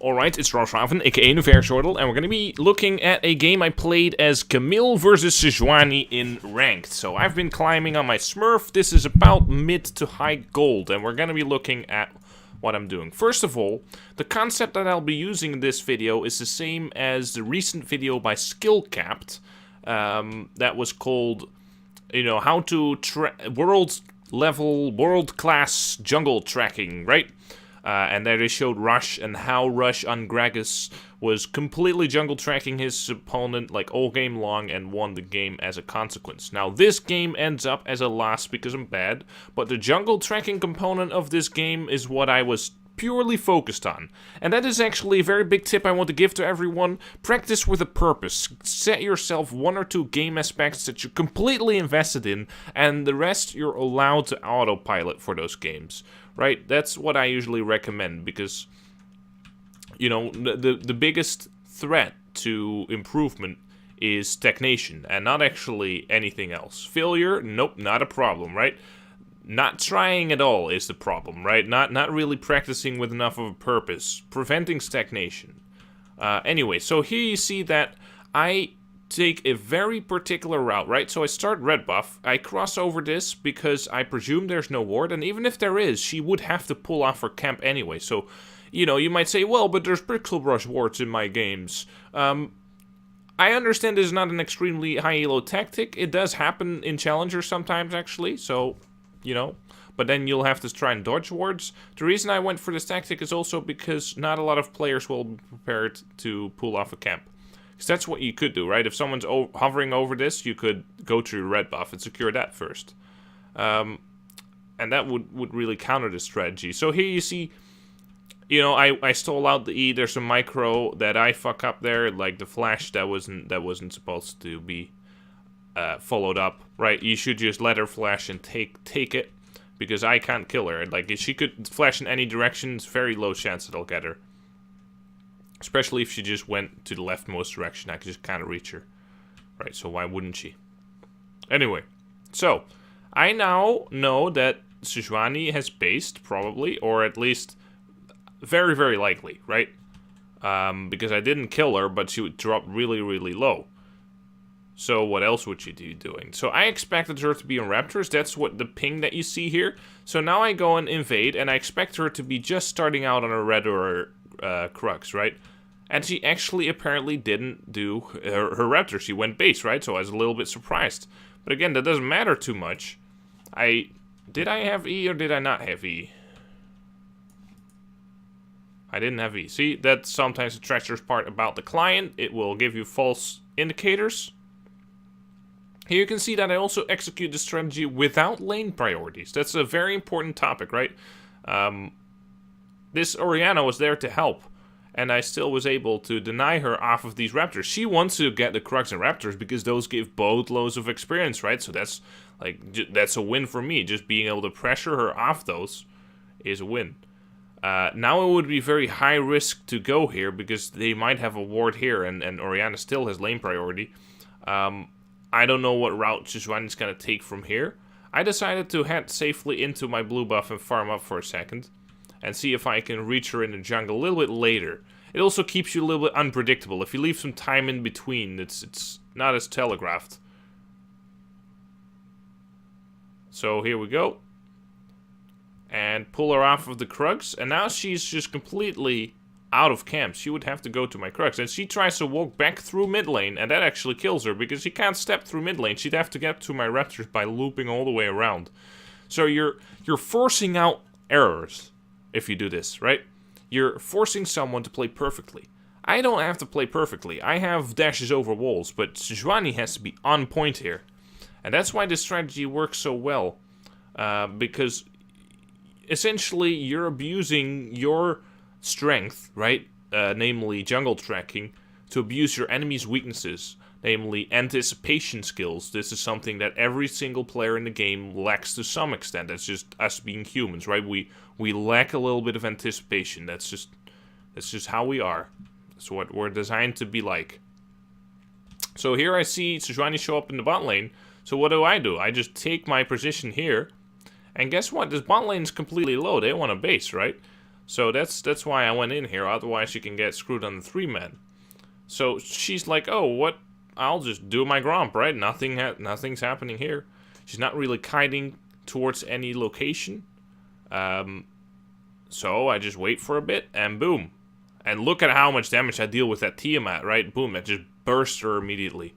Alright, it's Roshaven, aka Nefarious, and we're going to be looking at a game I played as Camille versus Sejuani in Ranked. So I've been climbing on my Smurf. This is about mid to high gold, and we're going to be looking at what I'm doing. First of all, the concept that I'll be using in this video is the same as the recent video by Skillcapped that was called, how to world-class jungle tracking, right? And there they showed Rush and how Rush on Gragas was completely jungle tracking his opponent like all game long and won the game as a consequence. Now this game ends up as a loss because I'm bad, but the jungle tracking component of this game is what I was purely focused on. And that is actually a very big tip I want to give to everyone. Practice with a purpose. Set yourself one or two game aspects that you're completely invested in, and the rest you're allowed to autopilot for those games. Right? That's what I usually recommend because, the biggest threat to improvement is stagnation and not actually anything else. Failure? Nope, not a problem, right? Not trying at all is the problem, right? Not really practicing with enough of a purpose. Preventing stagnation. Anyway, so here you see that I take a very particular route, right? So I start red buff, I cross over this because I presume there's no ward, and even if there is, she would have to pull off her camp anyway. So, you might say, well, but there's pixel brush wards in my games. I understand this is not an extremely high elo tactic. It does happen in Challenger sometimes, actually, so, but then you'll have to try and dodge wards. The reason I went for this tactic is also because not a lot of players will be prepared to pull off a camp. Because that's what you could do, right? If someone's hovering over this, you could go to your red buff and secure that first. And that would really counter the strategy. So here you see, I stole out the E. There's a micro that I fuck up there, like the flash that wasn't supposed to be followed up, right? You should just let her flash and take it, because I can't kill her. Like, if she could flash in any direction, it's very low chance that I'll get her. Especially if she just went to the leftmost direction, I could just kind of reach her. Right, so why wouldn't she? Anyway, so, I now know that Sejuani has based, probably, or at least very, very likely, right? Because I didn't kill her, but she would drop really, really low. So what else would she be doing? So I expected her to be in Raptors, that's what the ping that you see here. So now I go and invade, and I expect her to be just starting out on a red or Crux, right? And she actually apparently didn't do her Raptor. She went base, right? So I was a little bit surprised. But again, that doesn't matter too much. Did I have E or did I not have E? I didn't have E. See, that's sometimes the treacherous part about the client. It will give you false indicators. Here you can see that I also execute the strategy without lane priorities. That's a very important topic, right? This Orianna was there to help, and I still was able to deny her off of these Raptors. She wants to get the Crux and Raptors because those give boatloads of experience, right? So that's a win for me. Just being able to pressure her off those is a win. Now it would be very high risk to go here because they might have a ward here, and Orianna still has lane priority. I don't know what route Sejuani's going to take from here. I decided to head safely into my blue buff and farm up for a second. And see if I can reach her in the jungle a little bit later. It also keeps you a little bit unpredictable. If you leave some time in between, it's not as telegraphed. So here we go. And pull her off of the Crux. And now she's just completely out of camp. She would have to go to my Crux. And she tries to walk back through mid lane. And that actually kills her because she can't step through mid lane. She'd have to get to my Raptors by looping all the way around. So you're forcing out errors. If you do this, right? You're forcing someone to play perfectly. I don't have to play perfectly. I have dashes over walls, but Sejuani has to be on point here. And that's why this strategy works so well. Because essentially you're abusing your strength, right? Namely jungle tracking, to abuse your enemy's weaknesses. Namely anticipation skills. This is something that every single player in the game lacks to some extent. That's just us being humans, right? We lack a little bit of anticipation. That's just how we are. That's what we're designed to be like. So here I see Sejuani show up in the bot lane. So what do? I just take my position here. And guess what? This bot lane is completely low. They want a base, right? So that's why I went in here, otherwise you can get screwed on the 3-man. So she's like, oh, what? I'll just do my Gromp, right? Nothing's happening here. She's not really kiting towards any location. So I just wait for a bit, and boom. And look at how much damage I deal with that Tiamat, right? Boom, that just burst her immediately.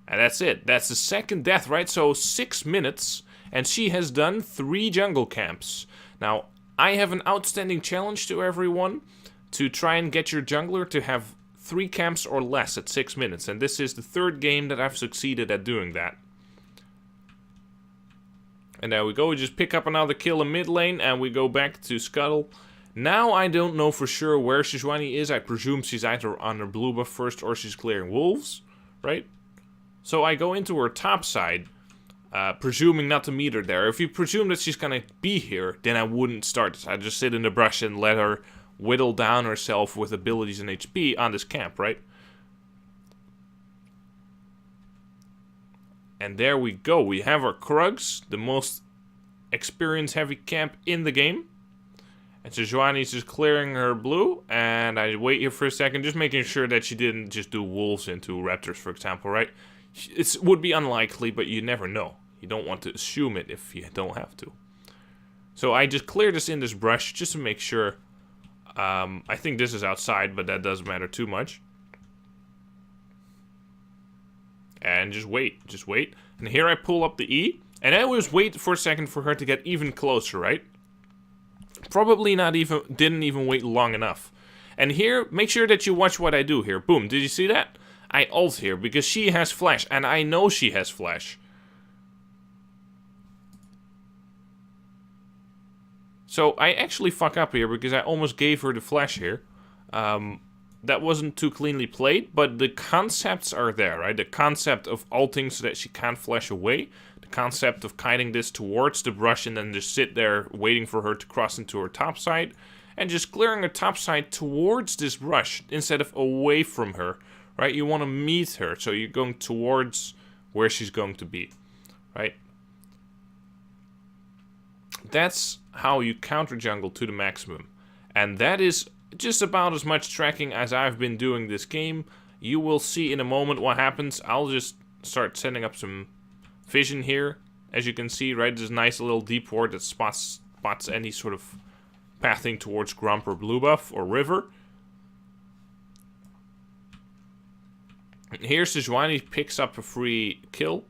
And that's it. That's the second death, right? So 6 minutes, and she has done 3 jungle camps. Now, I have an outstanding challenge to everyone to try and get your jungler to have 3 camps or less at 6 minutes. And this is the 3rd game that I've succeeded at doing that. And there we go, we just pick up another kill in mid lane, and we go back to Scuttle. Now I don't know for sure where Sejuani is. I presume she's either on her blue buff first, or she's clearing wolves, right? So I go into her top side, presuming not to meet her there. If you presume that she's gonna be here, then I wouldn't start. I'd just sit in the brush and let her whittle down herself with abilities and HP on this camp, right? And there we go. We have our Krugs, the most experience-heavy camp in the game. And Sejuani's just clearing her blue. And I wait here for a second, just making sure that she didn't just do wolves into raptors, for example, right? It would be unlikely, but you never know. You don't want to assume it if you don't have to. So I just clear this in this brush just to make sure. I think this is outside, but that doesn't matter too much. And just wait. And here I pull up the E, and I always wait for a second for her to get even closer, right? Probably didn't even wait long enough. And here, make sure that you watch what I do here. Boom, did you see that? I ult here, because she has flash, and I know she has flash. So I actually fuck up here, because I almost gave her the flash here. That wasn't too cleanly played, but the concepts are there, right? The concept of ulting so that she can't flash away. The concept of kiting this towards the brush and then just sit there waiting for her to cross into her top side. And just clearing her top side towards this brush instead of away from her, right? You want to meet her, so you're going towards where she's going to be, right? That's how you counter jungle to the maximum. And that is just about as much tracking as I've been doing this game. You will see in a moment what happens. I'll just start setting up some vision here. As you can see, right, there's a nice little deep ward that spots any sort of pathing towards Gromp or blue buff or river. Here Sejuani picks up a free kill.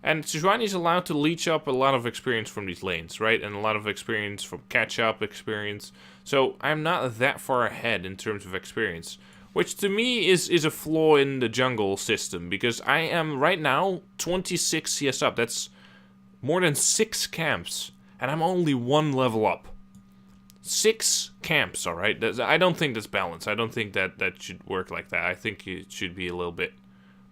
And Sejuani is allowed to leech up a lot of experience from these lanes, right? And a lot of experience from catch-up experience. So I'm not that far ahead in terms of experience. Which to me is a flaw in the jungle system. Because I am right now 26 CS up. That's more than 6 camps. And I'm only 1 level up. 6 camps, alright? I don't think that's balanced. I don't think that should work like that. I think it should be a little bit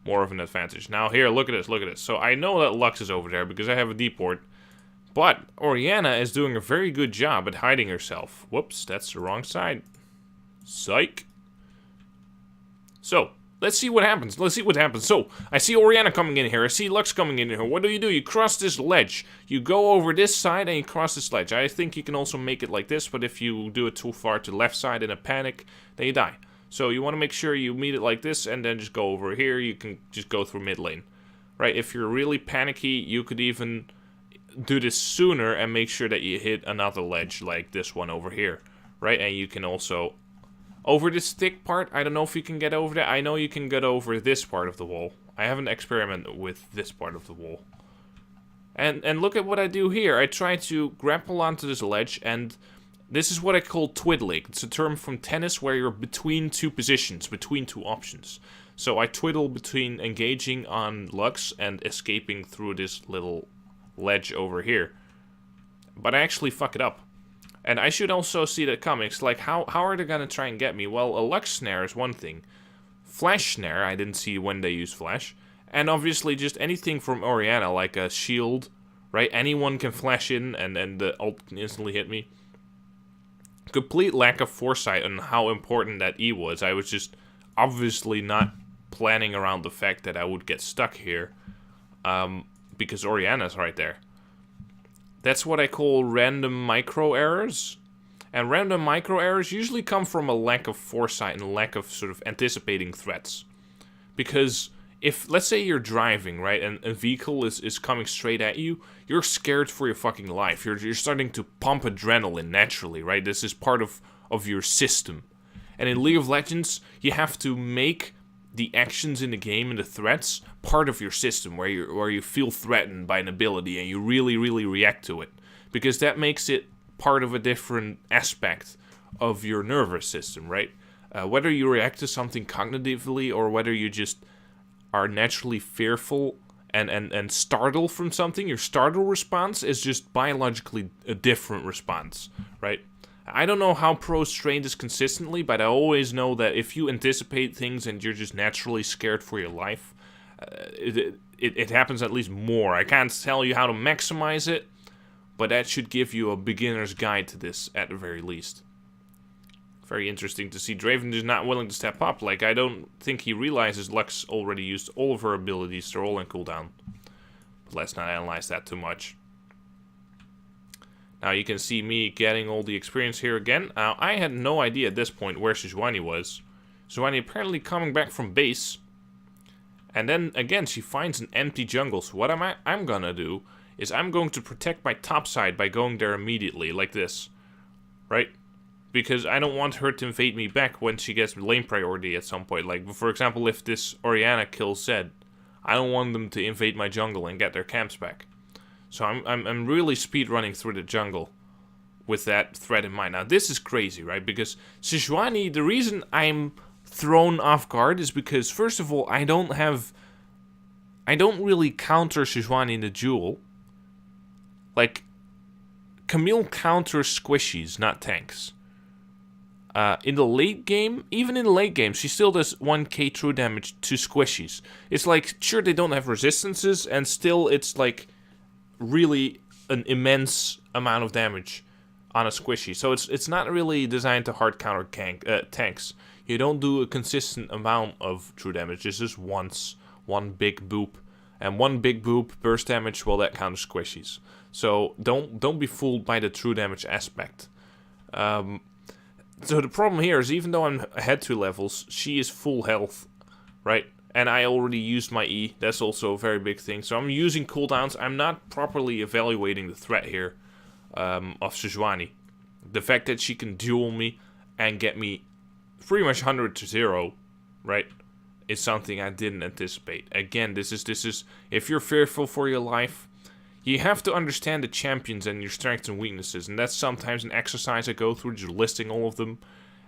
more of an advantage. Now here, look at this. So I know that Lux is over there because I have a deep ward. But Orianna is doing a very good job at hiding herself. Whoops, that's the wrong side. Psych. So, let's see what happens. So, I see Orianna coming in here. I see Lux coming in here. What do? You cross this ledge. You go over this side and you cross this ledge. I think you can also make it like this, but if you do it too far to the left side in a panic, then you die. So you want to make sure you meet it like this and then just go over here. You can just go through mid lane, right? If you're really panicky, you could even do this sooner and make sure that you hit another ledge like this one over here, right? And you can also, over this thick part, I don't know if you can get over that. I know you can get over this part of the wall. I haven't experimented with this part of the wall. And look at what I do here. I try to grapple onto this ledge, and this is what I call twiddling. It's a term from tennis where you're between 2 positions, between 2 options. So I twiddle between engaging on Lux and escaping through this little ledge over here. But I actually fuck it up. And I should also see that coming. It's like, how are they gonna try and get me? Well, a Lux snare is one thing. Flash snare, I didn't see when they use flash. And obviously just anything from Orianna, like a shield, right? Anyone can flash in and then the ult can instantly hit me. Complete lack of foresight on how important that E was. I was just obviously not planning around the fact that I would get stuck here. Because Orianna's right there. That's what I call random micro errors. And random micro errors usually come from a lack of foresight and a lack of sort of anticipating threats. Because if, let's say you're driving, right, and a vehicle is coming straight at you, you're scared for your fucking life. You're starting to pump adrenaline naturally, right? This is part of your system. And in League of Legends, you have to make the actions in the game and the threats part of your system, where you feel threatened by an ability and you really, really react to it. Because that makes it part of a different aspect of your nervous system, right? Whether you react to something cognitively or whether you just are naturally fearful and startled from something, your startle response is just biologically a different response, right? I don't know how pros train this consistently, but I always know that if you anticipate things and you're just naturally scared for your life, it happens at least more. I can't tell you how to maximize it, but that should give you a beginner's guide to this at the very least. Very interesting to see Draven is not willing to step up. Like, I don't think he realizes Lux already used all of her abilities. They're all in cooldown. But let's not analyze that too much. Now you can see me getting all the experience here again. Now, I had no idea at this point where Sejuani was. Sejuani apparently coming back from base. And then, again, she finds an empty jungle. So what I'm gonna do is I'm going to protect my top side by going there immediately, like this. Right? Because I don't want her to invade me back when she gets lane priority at some point. Like, for example, if this Orianna kills Zed, I don't want them to invade my jungle and get their camps back. So I'm really speed running through the jungle with that threat in mind. Now this is crazy, right? Because Sejuani, the reason I'm thrown off guard is because, first of all, I don't really counter Sejuani in the duel. Like, Camille counters squishies, not tanks. In the late game, even in the late game, she still does 1k true damage to squishies. It's like, sure, they don't have resistances, and still it's like really an immense amount of damage on a squishy. So it's not really designed to hard counter tanks. You don't do a consistent amount of true damage. It's just once, one big boop. And one big boop, burst damage, well, that counters squishies. So don't be fooled by the true damage aspect. So the problem here is, even though I'm ahead 2 levels, she is full health, right? And I already used my E. That's also a very big thing. So I'm using cooldowns. I'm not properly evaluating the threat here of Sejuani. The fact that she can duel me and get me pretty much 100 to 0, right, is something I didn't anticipate. Again, this is if you're fearful for your life, you have to understand the champions and your strengths and weaknesses. And that's sometimes an exercise I go through, just listing all of them.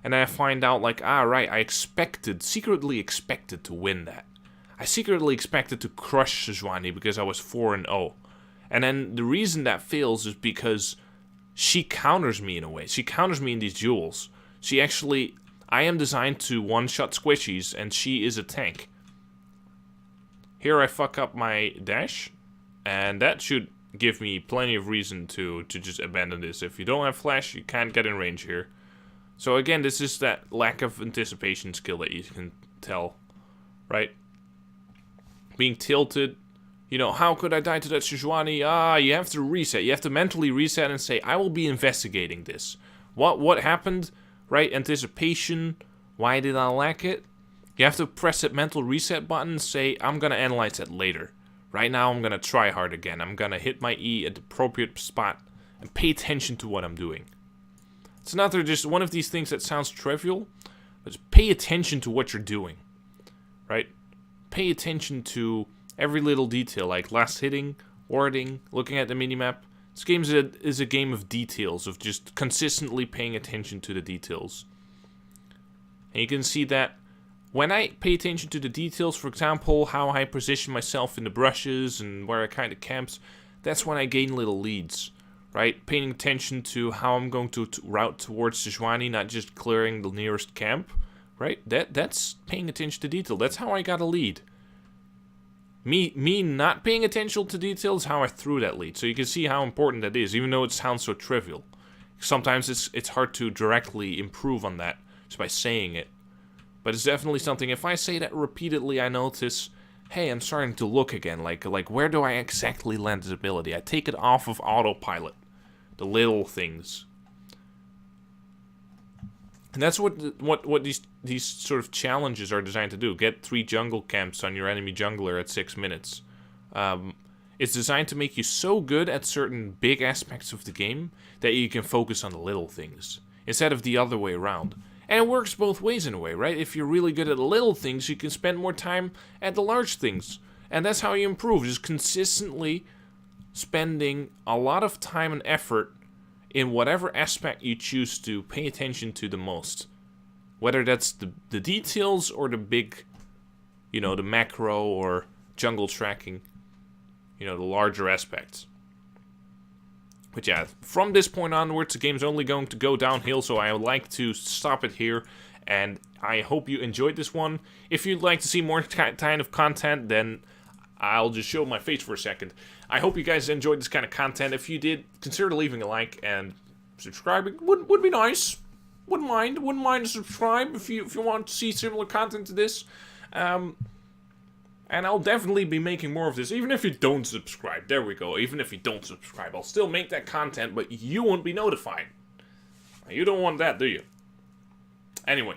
And then I find out, like, right, I secretly expected to win that. I secretly expected to crush Sejuani because I was 4-0. And then the reason that fails is because she counters me in a way. She counters me in these duels. I am designed to one-shot squishies, and she is a tank. Here I fuck up my dash, and that should give me plenty of reason to just abandon this. If you don't have flash, you can't get in range here. So again, this is that lack of anticipation skill that you can tell, right? Being tilted, you know, how could I die to that Sejuani? You have to reset. You have to mentally reset and say, I will be investigating this. What happened, right? Anticipation. Why did I lack it? You have to press that mental reset button and say, I'm going to analyze that later. Right now, I'm going to try hard again. I'm going to hit my E at the appropriate spot and pay attention to what I'm doing. It's not just one of these things that sounds trivial, but just pay attention to what you're doing, right? Pay attention to every little detail, like last hitting, warding, looking at the minimap. This game is a game of details, of just consistently paying attention to the details. And you can see that when I pay attention to the details, for example, how I position myself in the brushes and where I kind of camps, that's when I gain little leads. Right, paying attention to how I'm going to route towards Sejuani, not just clearing the nearest camp. Right, that's paying attention to detail. That's how I got a lead. Me not paying attention to detail is how I threw that lead. So you can see how important that is, even though it sounds so trivial. Sometimes it's hard to directly improve on that just by saying it. But it's definitely something. If I say that repeatedly, I notice, hey, I'm starting to look again. Like where do I exactly land this ability? I take it off of autopilot. The little things. And that's what these sort of challenges are designed to do. Get 3 jungle camps on your enemy jungler at 6 minutes. It's designed to make you so good at certain big aspects of the game that you can focus on the little things, instead of the other way around. And it works both ways in a way, right? If you're really good at the little things, you can spend more time at the large things. And that's how you improve, just consistently spending a lot of time and effort in whatever aspect you choose to pay attention to the most. Whether that's the details or the big, the macro or jungle tracking, the larger aspects. But yeah, from this point onwards, the game's only going to go downhill, so I would like to stop it here. And I hope you enjoyed this one. If you'd like to see more kind of content, then I'll just show my face for a second. I hope you guys enjoyed this kind of content. If you did, consider leaving a like and subscribing. Would be nice. Wouldn't mind to subscribe if you want to see similar content to this. And I'll definitely be making more of this, even if you don't subscribe. There we go. Even if you don't subscribe, I'll still make that content, but you won't be notified. You don't want that, do you? Anyway.